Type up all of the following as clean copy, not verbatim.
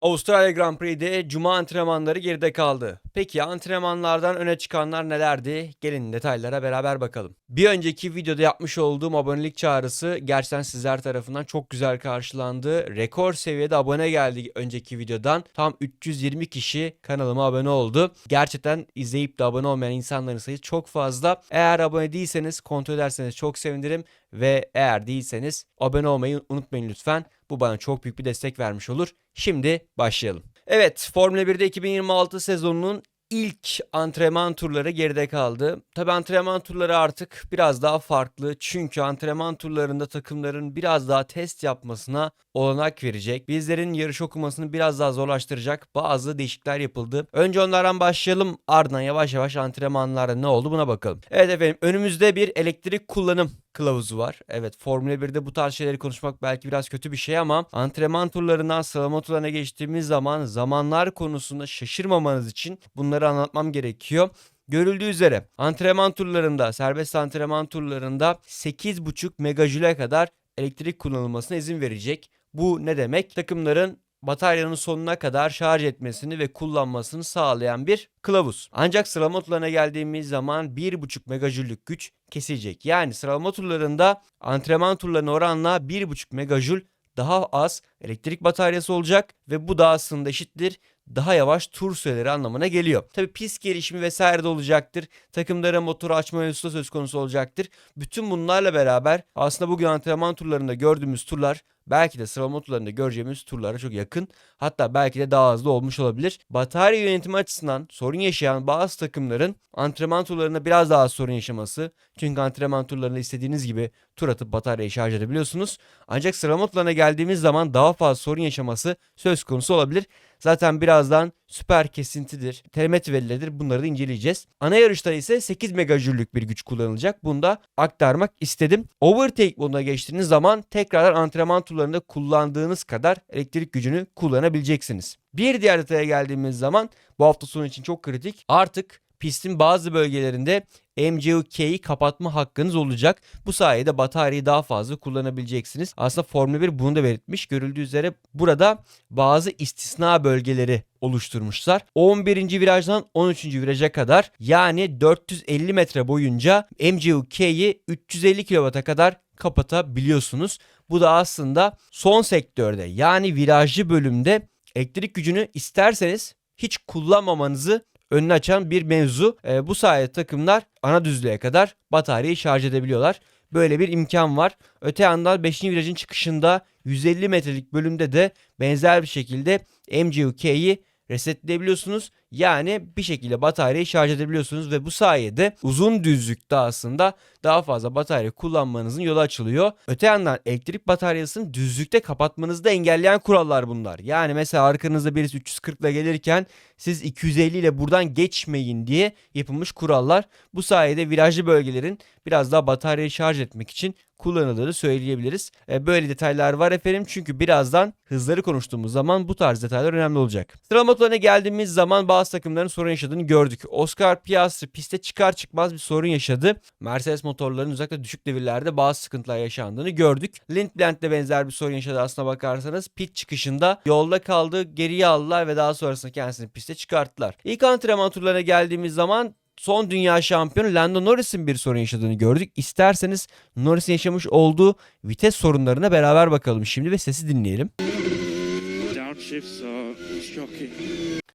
Avustralya Grand Prix'de cuma antrenmanları geride kaldı. Peki antrenmanlardan öne çıkanlar nelerdi? Gelin detaylara beraber bakalım. Bir önceki videoda yapmış olduğum abonelik çağrısı gerçekten sizler tarafından çok güzel karşılandı. Rekor seviyede abone geldi önceki videodan. Tam 320 kişi kanalıma abone oldu. Gerçekten izleyip de abone olmayan insanların sayısı çok fazla. Eğer abone değilseniz kontrol ederseniz çok sevinirim. Ve eğer değilseniz abone olmayı unutmayın lütfen. Bu bana çok büyük bir destek vermiş olur. Şimdi başlayalım. Evet, Formula 1'de 2026 sezonunun ilk antrenman turları geride kaldı. Tabii antrenman turları artık biraz daha farklı. Çünkü antrenman turlarında takımların biraz daha test yapmasına olanak verecek. Bizlerin yarış okumasını biraz daha zorlaştıracak bazı değişiklikler yapıldı. Önce onlardan başlayalım. Ardından yavaş yavaş antrenmanlarda ne oldu buna bakalım. Evet efendim, önümüzde bir elektrik kullanım kılavuzu var. Evet, Formula 1'de bu tarz şeyleri konuşmak belki biraz kötü bir şey ama antrenman turlarından sıralama turlarına geçtiğimiz zaman zamanlar konusunda şaşırmamanız için bunları anlatmam gerekiyor. Görüldüğü üzere antrenman turlarında, serbest antrenman turlarında 8,5 megajüle kadar elektrik kullanılmasına izin verecek. Bu ne demek? Takımların bataryanın sonuna kadar şarj etmesini ve kullanmasını sağlayan bir kılavuz. Ancak sıralama turlarına geldiğimiz zaman 1,5 megajüllük güç kesilecek. Yani sıralama turlarında antrenman turlarına oranla 1,5 megajül daha az elektrik bataryası olacak ve bu da aslında eşittir daha yavaş tur süreleri anlamına geliyor. Tabii pist gelişimi vesaire de olacaktır. Takımlara motoru açma mevzusu söz konusu olacaktır. Bütün bunlarla beraber aslında bugün antrenman turlarında gördüğümüz turlar belki de sıralama turlarında göreceğimiz turlara çok yakın. Hatta belki de daha hızlı olmuş olabilir. Batarya yönetimi açısından sorun yaşayan bazı takımların antrenman turlarında biraz daha sorun yaşaması. Çünkü antrenman turlarında istediğiniz gibi tur atıp bataryayı şarj edebiliyorsunuz. Ancak sıralama turlarına geldiğimiz zaman daha fazla sorun yaşaması söz konusu olabilir. Zaten birazdan süper kesintidir, telemetri verileridir, bunları da inceleyeceğiz. Ana yarışta ise 8 megajüllük bir güç kullanılacak. Bunu da aktarmak istedim. Overtake moduna geçtiğiniz zaman tekrardan antrenman turlarında kullandığınız kadar elektrik gücünü kullanabileceksiniz. Bir diğer detaya geldiğimiz zaman bu hafta sonu için çok kritik. Artık pistin bazı bölgelerinde MCUK'yi kapatma hakkınız olacak. Bu sayede bataryayı daha fazla kullanabileceksiniz. Aslında Formula 1 bunu da belirtmiş. Görüldüğü üzere burada bazı istisna bölgeleri oluşturmuşlar. 11. virajdan 13. viraja kadar yani 450 metre boyunca MCUK'yi 350 kW'a kadar kapatabiliyorsunuz. Bu da aslında son sektörde yani virajlı bölümde elektrik gücünü isterseniz hiç kullanmamanızı önünü açan bir mevzu. Bu sayede takımlar ana düzlüğe kadar bataryayı şarj edebiliyorlar. Böyle bir imkan var. Öte yandan 5. virajın çıkışında 150 metrelik bölümde de benzer bir şekilde MCUK'yi resetleyebiliyorsunuz. Yani bir şekilde bataryayı şarj edebiliyorsunuz ve bu sayede uzun düzlükte aslında daha fazla batarya kullanmanızın yolu açılıyor. Öte yandan elektrik bataryasını düzlükte kapatmanızı da engelleyen kurallar bunlar. Yani mesela arkanızda birisi 340 ile gelirken siz 250 ile buradan geçmeyin diye yapılmış kurallar. Bu sayede virajlı bölgelerin biraz daha bataryayı şarj etmek için kullanıldığını söyleyebiliriz. Böyle detaylar var efendim çünkü birazdan hızları konuştuğumuz zaman bu tarz detaylar önemli olacak. Sıralama turlarına geldiğimiz zaman bazı takımların sorun yaşadığını gördük. Oscar Piastri piste çıkar çıkmaz bir sorun yaşadı. Mercedes motorlarının özellikle düşük devirlerde bazı sıkıntılar yaşandığını gördük. Lindblad de benzer bir sorun yaşadı aslına bakarsanız. Pit çıkışında yolda kaldı, geriye aldılar ve daha sonrasında kendisini piste çıkarttılar. İlk antrenman turlarına geldiğimiz zaman son dünya şampiyonu Lando Norris'in bir sorun yaşadığını gördük. İsterseniz Norris'in yaşamış olduğu vites sorunlarına beraber bakalım şimdi ve sesi dinleyelim.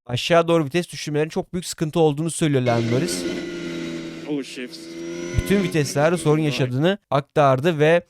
Aşağı doğru vites düşürmelerin çok büyük sıkıntı olduğunu söylüyor Lando Norris. Bütün viteslerde sorun yaşadığını aktardı ve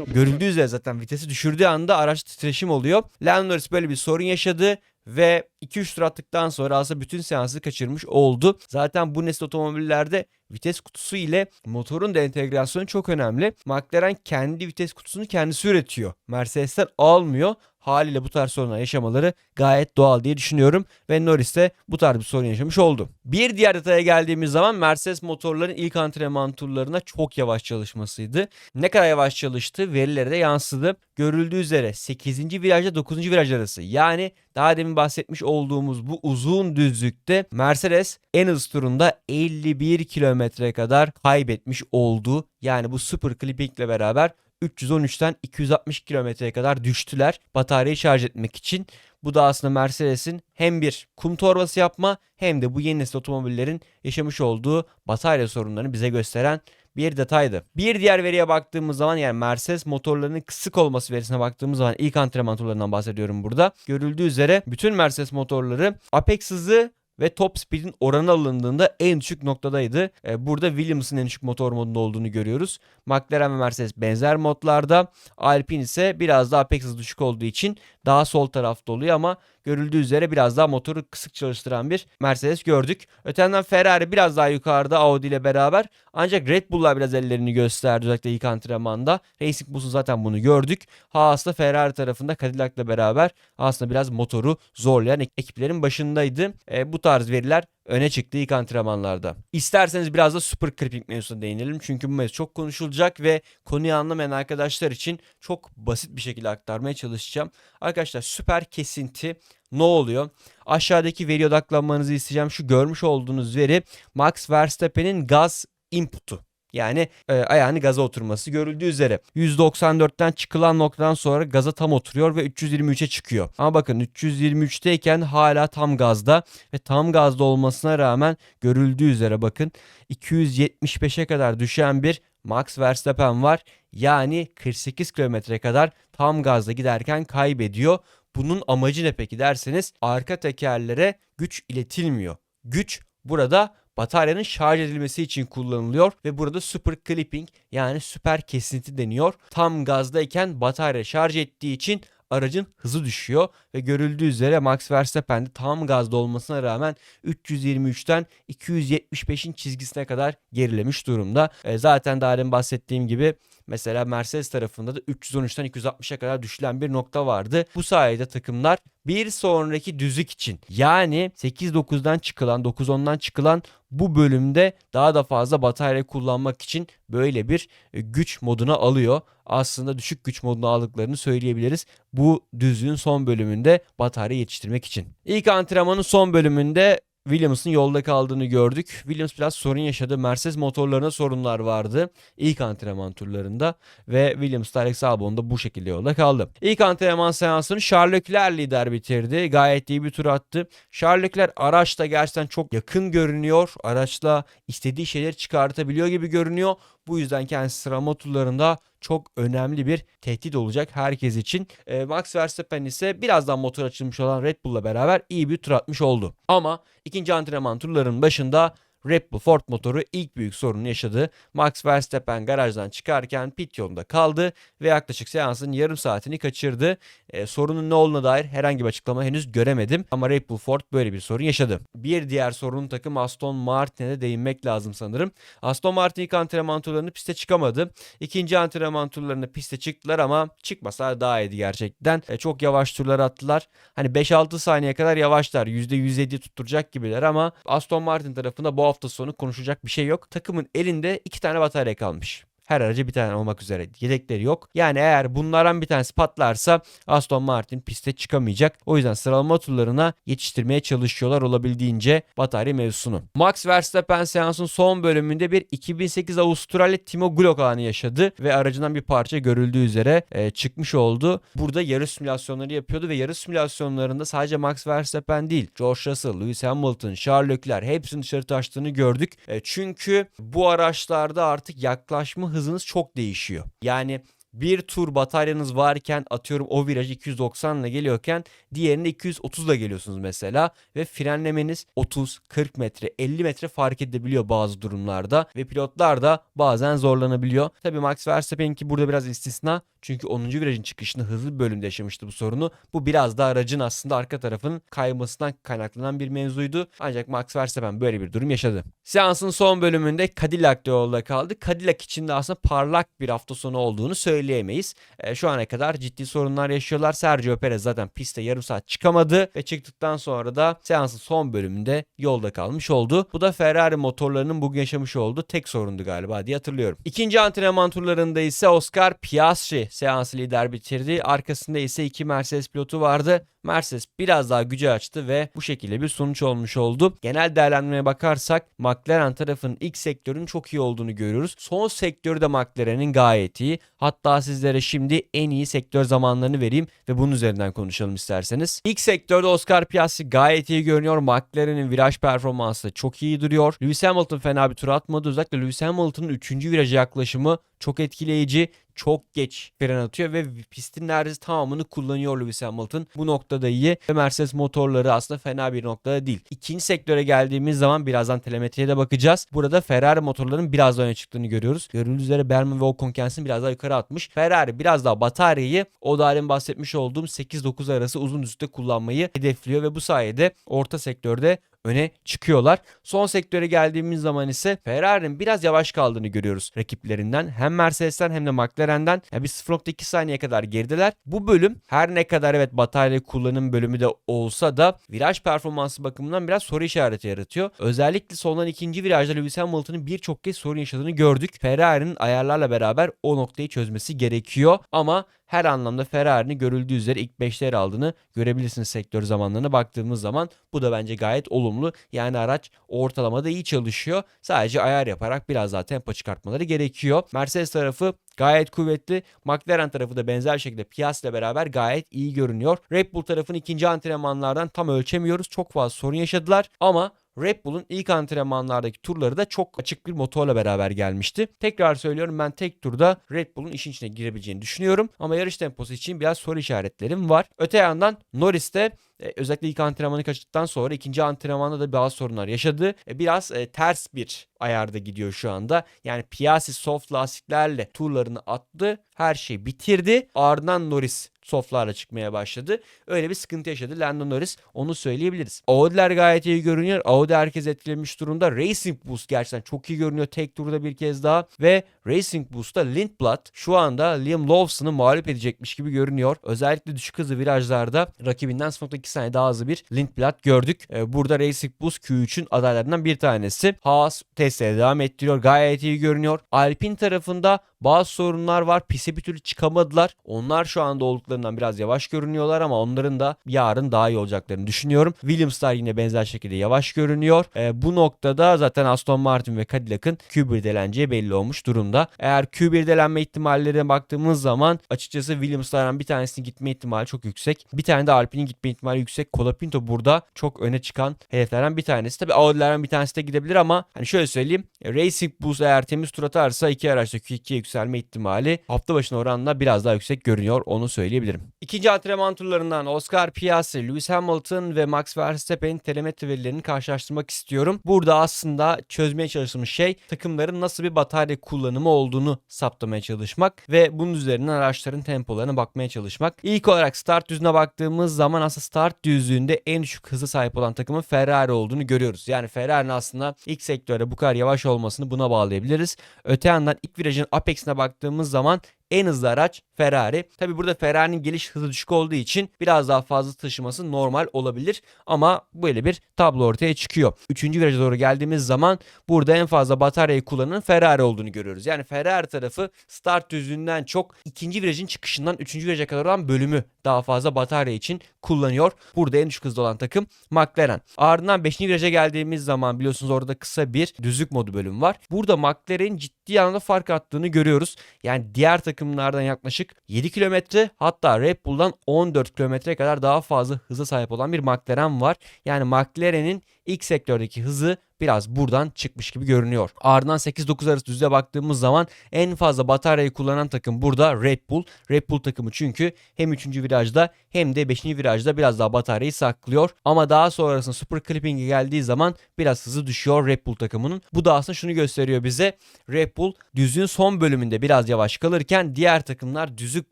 görüldüğü üzere zaten vitesi düşürdüğü anda araç titreşim oluyor. Lando Norris böyle bir sorun yaşadı ve 2-3 tur attıktan sonra aslında bütün seansı kaçırmış oldu. Zaten bu nesil otomobillerde vites kutusu ile motorun da entegrasyonu çok önemli. McLaren kendi vites kutusunu kendisi üretiyor. Mercedes'ten almıyor. Haliyle bu tarz sorunlar yaşamaları gayet doğal diye düşünüyorum ve Norris de bu tarz bir sorun yaşamış oldu. Bir diğer detaya geldiğimiz zaman Mercedes motorların ilk antrenman turlarına çok yavaş çalışmasıydı. Ne kadar yavaş çalıştı verilere de yansıdı. Görüldüğü üzere 8. virajda 9. viraj arası yani daha demin bahsetmiş olduğumuz bu uzun düzlükte Mercedes en hızlı turunda 51 kilometre kadar kaybetmiş oldu. Yani bu super clipping ile beraber 313'ten 260 kilometreye kadar düştüler bataryayı şarj etmek için. Bu da aslında Mercedes'in hem bir kum torbası yapma hem de bu yeni nesil otomobillerin yaşamış olduğu batarya sorunlarını bize gösteren bir detaydı. Bir diğer veriye baktığımız zaman, yani Mercedes motorlarının kısık olması verisine baktığımız zaman, ilk antrenman turlarından bahsediyorum burada. Görüldüğü üzere bütün Mercedes motorları apex hızı ve top speed'in oranı alındığında en düşük noktadaydı. Burada Williams'ın en düşük motor modunda olduğunu görüyoruz. McLaren ve Mercedes benzer modlarda. Alpine ise biraz daha apex hızı düşük olduğu için daha sol tarafta oluyor ama görüldüğü üzere biraz daha motoru kısık çalıştıran bir Mercedes gördük. Öte yandan Ferrari biraz daha yukarıda Audi ile beraber, ancak Red Bull'lar biraz ellerini gösterdi özellikle ilk antrenmanda. Racing Bulls'un zaten bunu gördük. Haas'ta Ferrari tarafında Cadillac'la beraber aslında biraz motoru zorlayan ekiplerin başındaydı. Bu tarz veriler öne çıktı ilk antrenmanlarda. İsterseniz biraz da super clipping mevzusuna değinelim. Çünkü bu mevzu çok konuşulacak ve konuyu anlamayan arkadaşlar için çok basit bir şekilde aktarmaya çalışacağım. Arkadaşlar, süper kesinti ne oluyor? Aşağıdaki veriye odaklanmanızı isteyeceğim. Şu görmüş olduğunuz veri Max Verstappen'in gaz input'u. Yani ayağını gaza oturması. Görüldüğü üzere 194'ten çıkılan noktadan sonra gaza tam oturuyor ve 323'e çıkıyor. Ama bakın 323'teyken hala tam gazda ve tam gazda olmasına rağmen görüldüğü üzere bakın 275'e kadar düşen bir Max Verstappen var. Yani 48 kilometre kadar tam gazda giderken kaybediyor. Bunun amacı ne peki derseniz, arka tekerlere güç iletilmiyor. Güç burada bataryanın şarj edilmesi için kullanılıyor ve burada super clipping, yani süper kesinti deniyor. Tam gazdayken batarya şarj ettiği için aracın hızı düşüyor ve görüldüğü üzere Max Verstappen de tam gazda olmasına rağmen 323'ten 275'in çizgisine kadar gerilemiş durumda. Zaten daha önce bahsettiğim gibi mesela Mercedes tarafında da 313'ten 260'a kadar düşülen bir nokta vardı. Bu sayede takımlar bir sonraki düzlük için, yani 8-9'dan çıkılan, 9-10'dan çıkılan bu bölümde daha da fazla batarya kullanmak için böyle bir güç moduna alıyor. Aslında düşük güç moduna aldıklarını söyleyebiliriz bu düzlüğün son bölümünde batarya yetiştirmek için. İlk antrenmanın son bölümünde Williams'ın yolda kaldığını gördük. Williams biraz sorun yaşadı. Mercedes motorlarına sorunlar vardı ilk antrenman turlarında ve Williams da Alex Albon da bu şekilde yolda kaldı. İlk antrenman seansını Charles Leclerc lider bitirdi. Gayet iyi bir tur attı. Charles Leclerc araçla gerçekten çok yakın görünüyor. Araçla istediği şeyleri çıkartabiliyor gibi görünüyor. Bu yüzden kendisi sıralama turlarında çok önemli bir tehdit olacak herkes için. Max Verstappen ise birazdan motor açılmış olan Red Bull'la beraber iyi bir tur atmış oldu. Ama ikinci antrenman turlarının başında Red Bull Ford motoru ilk büyük sorunu yaşadı. Max Verstappen garajdan çıkarken pit yolunda kaldı ve yaklaşık seansın yarım saatini kaçırdı. Sorunun ne olduğuna dair herhangi bir açıklama henüz göremedim ama Red Bull Ford böyle bir sorun yaşadı. Bir diğer sorun takım Aston Martin'e de değinmek lazım sanırım. Aston Martin ilk antrenman turlarını piste çıkamadı. İkinci antrenman turlarında piste çıktılar ama çıkmasa daha iyiydi gerçekten. Çok yavaş turlar attılar. Hani 5-6 saniye kadar yavaşlar. %107 tutturacak gibiler ama Aston Martin tarafında bu hafta sonu konuşacak bir şey yok. Takımın elinde 2 tane batarya kalmış. Her araca bir tane olmak üzere. Yedekleri yok. Yani eğer bunlardan bir tanesi patlarsa Aston Martin piste çıkamayacak. O yüzden sıralama turlarına yetiştirmeye çalışıyorlar olabildiğince batarya mevzusunu. Max Verstappen seansın son bölümünde bir 2008 Avustralya Timo Glock anı yaşadı ve aracından bir parça görüldüğü üzere çıkmış oldu. Burada yarış simülasyonları yapıyordu ve yarış simülasyonlarında sadece Max Verstappen değil, George Russell, Lewis Hamilton, Charles Leclerc hepsinin dışarı taştığını gördük. Çünkü bu araçlarda artık yaklaşma hızınız çok değişiyor. Yani bir tur bataryanız varken atıyorum o virajı 290 ile geliyorken diğerinde 230 ile geliyorsunuz mesela ve frenlemeniz 30, 40 metre, 50 metre fark edebiliyor bazı durumlarda ve pilotlar da bazen zorlanabiliyor. Tabii Max Verstappen'inki burada biraz istisna. Çünkü 10. virajın çıkışında hızlı bir bölümde yaşamıştı bu sorunu. Bu biraz da aracın aslında arka tarafının kaymasından kaynaklanan bir mevzuydu. Ancak Max Verstappen böyle bir durum yaşadı. Seansın son bölümünde Cadillac'ta yolda kaldı. Cadillac için de aslında parlak bir hafta sonu olduğunu söyleyemeyiz. Şu ana kadar ciddi sorunlar yaşıyorlar. Sergio Perez zaten piste yarım saat çıkamadı ve çıktıktan sonra da seansın son bölümünde yolda kalmış oldu. Bu da Ferrari motorlarının bugün yaşamış olduğu tek sorundu galiba diye hatırlıyorum. İkinci antrenman turlarında ise Oscar Piastri seansı lider bitirdi. Arkasında ise 2 Mercedes pilotu vardı. Mercedes biraz daha gücü açtı ve bu şekilde bir sonuç olmuş oldu. Genel değerlendirmeye bakarsak McLaren tarafının ilk sektörün çok iyi olduğunu görüyoruz. Son sektörü de McLaren'in gayet iyi. Hatta Hatta sizlere şimdi en iyi sektör zamanlarını vereyim ve bunun üzerinden konuşalım isterseniz. İlk sektörde Oscar Piastri gayet iyi görünüyor. McLaren'in viraj performansı çok iyi duruyor. Lewis Hamilton fena bir tur atmadı. Özellikle Lewis Hamilton'ın 3. viraja yaklaşımı çok etkileyici. Çok geç fren atıyor ve pistin neredeyse tamamını kullanıyor Lewis Hamilton. Bu noktada iyi. Mercedes motorları aslında fena bir noktada değil. İkinci sektöre geldiğimiz zaman birazdan telemetriye de bakacağız. Burada Ferrari motorlarının biraz daha öne çıktığını görüyoruz. Görüldüğü üzere Berman ve Ocon kendisini biraz daha yukarı atmış. Ferrari biraz daha bataryayı o da halim bahsetmiş olduğum 8-9 arası uzun düzlükte kullanmayı hedefliyor ve bu sayede orta sektörde öne çıkıyorlar. Son sektöre geldiğimiz zaman ise Ferrari'nin biraz yavaş kaldığını görüyoruz rakiplerinden. Hem Mercedes'ten hem de McLaren'den bir 0.2 saniye kadar gerideler. Bu bölüm her ne kadar evet batarya kullanım bölümü de olsa da viraj performansı bakımından biraz soru işareti yaratıyor. Özellikle sondan ikinci virajda Lewis Hamilton'ın birçok kez sorun yaşadığını gördük. Ferrari'nin ayarlarla beraber o noktayı çözmesi gerekiyor ama her anlamda Ferrari'nin görüldüğü üzere ilk 5'te yer aldığını görebilirsiniz sektör zamanlarına baktığımız zaman. Bu da bence gayet olumlu. Yani araç ortalamada iyi çalışıyor. Sadece ayar yaparak biraz daha tempo çıkartmaları gerekiyor. Mercedes tarafı gayet kuvvetli. McLaren tarafı da benzer şekilde Piastri ile beraber gayet iyi görünüyor. Red Bull tarafını ikinci antrenmanlardan tam ölçemiyoruz. Çok fazla sorun yaşadılar ama Red Bull'un ilk antrenmanlardaki turları da çok açık bir motorla beraber gelmişti. Tekrar söylüyorum, ben tek turda Red Bull'un işin içine girebileceğini düşünüyorum. Ama yarış temposu için biraz soru işaretlerim var. Öte yandan Norris de özellikle ilk antrenmanı kaçtıktan sonra ikinci antrenmanda da bazı sorunlar yaşadı. Biraz ters bir ayarda gidiyor şu anda. Yani Piastri soft lastiklerle turlarını attı. Her şey bitirdi. Ardından Norris softlarla çıkmaya başladı. Öyle bir sıkıntı yaşadı Lando Norris. Onu söyleyebiliriz. Audi'ler gayet iyi görünüyor. Audi herkes etkilemiş durumda. Racing Boost gerçekten çok iyi görünüyor. Tek turda bir kez daha. Ve Racing Boost'ta Lindblad şu anda Liam Lawson'ı mağlup edecekmiş gibi görünüyor. Özellikle düşük hızlı virajlarda rakibinden 0.2 saniye daha hızlı bir Lindblad gördük. Burada Racing Boost Q3'ün adaylarından bir tanesi. Haas testleri devam ettiriyor. Gayet iyi görünüyor. Alpine tarafında bazı sorunlar var. Piste bir türlü çıkamadılar. Onlar şu anda olduklarından biraz yavaş görünüyorlar ama onların da yarın daha iyi olacaklarını düşünüyorum. Williams'lar yine benzer şekilde yavaş görünüyor. Bu noktada zaten Aston Martin ve Cadillac'ın Q1 deleneceği belli olmuş durumda. Eğer Q1 delenme ihtimallerine baktığımız zaman açıkçası Williams'lardan bir tanesinin gitme ihtimali çok yüksek. Bir tane de Alpine'in gitme ihtimali yüksek. Colapinto burada çok öne çıkan hedeflerden bir tanesi. Tabii Audi'lerden bir tanesi de gidebilir ama hani şöyle söyleyeyim. Racing Boost eğer temiz tur atarsa iki araçta Q2'ye yükselme ihtimali hafta başına oranla biraz daha yüksek görünüyor. Onu söyleyebilirim. İkinci antrenman turlarından Oscar Piastri, Lewis Hamilton ve Max Verstappen'in telemetri verilerini karşılaştırmak istiyorum. Burada aslında çözmeye çalıştığımız şey takımların nasıl bir batarya kullanımı olduğunu saptamaya çalışmak ve bunun üzerinden araçların tempolarına bakmaya çalışmak. İlk olarak start düzlüğüne baktığımız zaman aslında start düzlüğünde en düşük hızı sahip olan takımın Ferrari olduğunu görüyoruz. Yani Ferrari'nin aslında ilk sektörde bu kadar yavaş olmasını buna bağlayabiliriz. Öte yandan ilk virajın apex'ine baktığımız zaman en hızlı araç Ferrari. Tabi burada Ferrari'nin geliş hızı düşük olduğu için biraz daha fazla taşıması normal olabilir. Ama böyle bir tablo ortaya çıkıyor. Üçüncü viraja doğru geldiğimiz zaman burada en fazla bataryayı kullanan Ferrari olduğunu görüyoruz. Yani Ferrari tarafı start düzlüğünden çok ikinci virajın çıkışından üçüncü viraja kadar olan bölümü daha fazla batarya için kullanıyor. Burada en düşük hızlı olan takım McLaren. Ardından 5. viraja geldiğimiz zaman biliyorsunuz orada kısa bir düzlük modu bölüm var. Burada McLaren'in ciddi anlamda fark attığını görüyoruz. Yani diğer takımlardan yaklaşık 7 kilometre, hatta Red Bull'dan 14 kilometre kadar daha fazla hıza sahip olan bir McLaren var. Yani McLaren'in ilk sektördeki hızı biraz buradan çıkmış gibi görünüyor. Ardından 8-9 arası düzlüğe baktığımız zaman en fazla bataryayı kullanan takım burada Red Bull. Red Bull takımı çünkü hem 3. virajda hem de 5. virajda biraz daha bataryayı saklıyor. Ama daha sonrasında Super Clipping'e geldiği zaman biraz hızı düşüyor Red Bull takımının. Bu da aslında şunu gösteriyor bize. Red Bull düzlüğün son bölümünde biraz yavaş kalırken diğer takımlar düzlük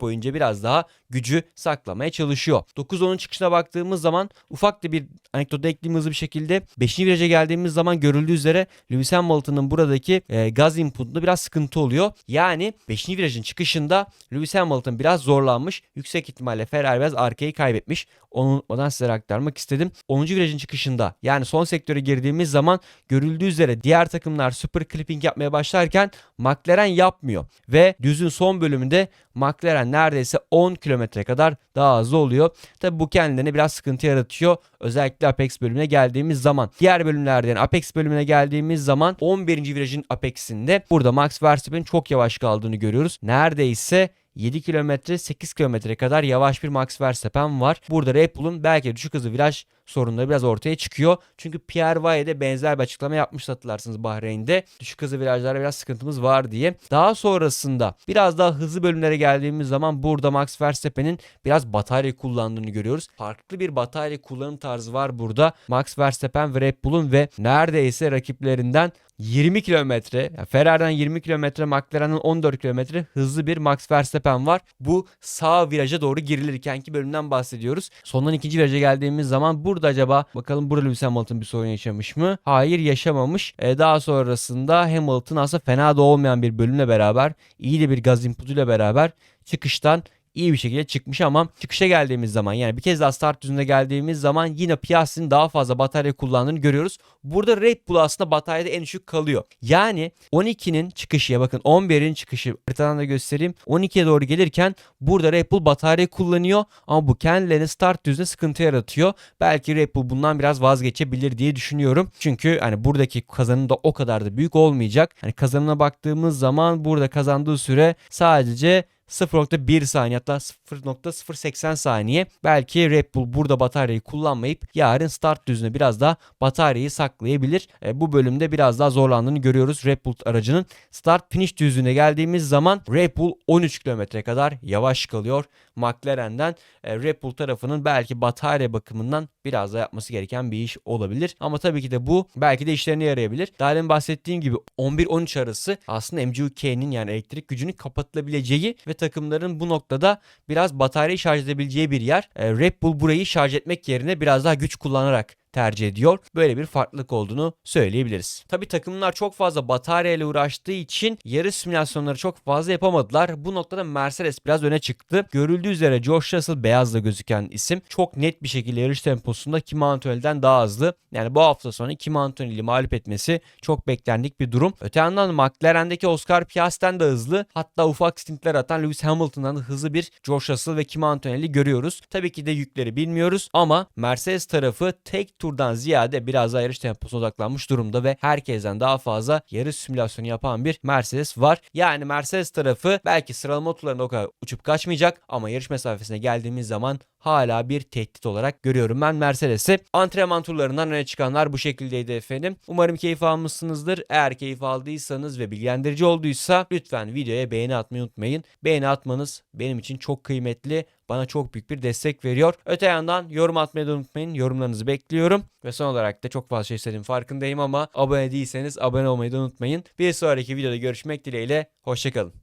boyunca biraz daha gücü saklamaya çalışıyor. 9-10'un çıkışına baktığımız zaman ufak da bir anekdot ekleyeyim hızlı bir şekilde. 5. viraja geldiğimiz zaman görüldüğü üzere Lewis Hamilton'ın buradaki gaz inputunda biraz sıkıntı oluyor. Yani 5. virajın çıkışında Lewis Hamilton biraz zorlanmış. Yüksek ihtimalle Ferrari biraz arkayı kaybetmiş. Onu unutmadan size aktarmak istedim. 10. virajın çıkışında yani son sektöre girdiğimiz zaman görüldüğü üzere diğer takımlar super clipping yapmaya başlarken McLaren yapmıyor. Ve düzün son bölümünde McLaren neredeyse 10 kilometre kadar daha hızlı oluyor. Tabi bu kendilerine biraz sıkıntı yaratıyor. Özellikle Apex bölümüne geldiğimiz zaman. Diğer bölümlerden Apex bölümüne geldiğimiz zaman 11. virajın Apex'inde burada Max Verstappen'in çok yavaş kaldığını görüyoruz. Neredeyse 7 kilometre 8 kilometre kadar yavaş bir Max Verstappen var. Burada Red Bull'un belki düşük hızlı viraj sorunları biraz ortaya çıkıyor. Çünkü Pierre Valle de benzer bir açıklama yapmış, hatırlarsınız Bahreyn'de. Düşük hızlı virajlarda biraz sıkıntımız var diye. Daha sonrasında biraz daha hızlı bölümlere geldiğimiz zaman burada Max Verstappen'in biraz batarya kullandığını görüyoruz. Farklı bir batarya kullanım tarzı var burada. Max Verstappen ve Red Bull'un ve neredeyse rakiplerinden 20 kilometre, Ferrari'den 20 kilometre, McLaren'ın 14 kilometre hızlı bir Max Verstappen var. Bu sağ viraja doğru girilirkenki bölümden bahsediyoruz. Sondan ikinci viraja geldiğimiz zaman burada acaba bakalım burada Lewis Hamilton bir sorun yaşamış mı? Hayır, yaşamamış. Daha sonrasında Hamilton aslında fena da olmayan bir bölümle beraber, iyi de bir gaz inputuyla beraber çıkıştan iyi bir şekilde çıkmış ama çıkışa geldiğimiz zaman, yani bir kez daha start düzüne geldiğimiz zaman yine Piastri'nin daha fazla batarya kullandığını görüyoruz. Burada Red Bull aslında bataryada en düşük kalıyor. Yani 12'nin çıkışı, bakın 11'in çıkışı haritadan da göstereyim. 12'ye doğru gelirken burada Red Bull batarya kullanıyor ama bu kendilerine start düzüne sıkıntı yaratıyor. Belki Red Bull bundan biraz vazgeçebilir diye düşünüyorum. Çünkü hani buradaki kazanım da o kadar da büyük olmayacak. Hani kazanımına baktığımız zaman burada kazandığı süre sadece 0.1 saniye, hatta 0.080 saniye. Belki Red Bull burada bataryayı kullanmayıp yarın start düzüne biraz daha bataryayı saklayabilir. Bu bölümde biraz daha zorlandığını görüyoruz Red Bull aracının. Start finish düzlüğüne geldiğimiz zaman Red Bull 13 kilometre kadar yavaş kalıyor McLaren'den. Red Bull tarafının belki batarya bakımından biraz daha yapması gereken bir iş olabilir. Ama tabii ki de bu belki de işlerine yarayabilir. Daha demin bahsettiğim gibi 11-13 arası aslında MGU-K'nin, yani elektrik gücünün kapatılabileceği ve takımların bu noktada biraz bataryayı şarj edebileceği bir yer. Red Bull burayı şarj etmek yerine biraz daha güç kullanarak tercih ediyor. Böyle bir farklılık olduğunu söyleyebiliriz. Tabi takımlar çok fazla batarya ile uğraştığı için yarış simülasyonları çok fazla yapamadılar. Bu noktada Mercedes biraz öne çıktı. Görüldüğü üzere George Russell beyazla gözüken isim çok net bir şekilde yarış temposunda Kimi Antonelli'den daha hızlı. Yani bu hafta sonu Kimi Antonelli'yi mağlup etmesi çok beklendik bir durum. Öte yandan McLaren'deki Oscar Piastri'den de hızlı, hatta ufak stintler atan Lewis Hamilton'dan da hızlı bir George Russell ve Kimi Antonelli görüyoruz. Tabii ki de yükleri bilmiyoruz ama Mercedes tarafı tek turdan ziyade biraz daha yarış temposuna odaklanmış durumda ve herkesten daha fazla yarış simülasyonu yapan bir Mercedes var. Yani Mercedes tarafı belki sıralama turlarında o kadar uçup kaçmayacak ama yarış mesafesine geldiğimiz zaman hala bir tehdit olarak görüyorum ben Mercedes'i. Antrenman turlarından öne çıkanlar bu şekildeydi efendim. Umarım keyif almışsınızdır. Eğer keyif aldıysanız ve bilgilendirici olduysa lütfen videoya beğeni atmayı unutmayın. Beğeni atmanız benim için çok kıymetli. Bana çok büyük bir destek veriyor. Öte yandan yorum atmayı da unutmayın. Yorumlarınızı bekliyorum. Ve son olarak da çok fazla şey istediğim farkındayım ama abone değilseniz abone olmayı da unutmayın. Bir sonraki videoda görüşmek dileğiyle. Hoşça kalın.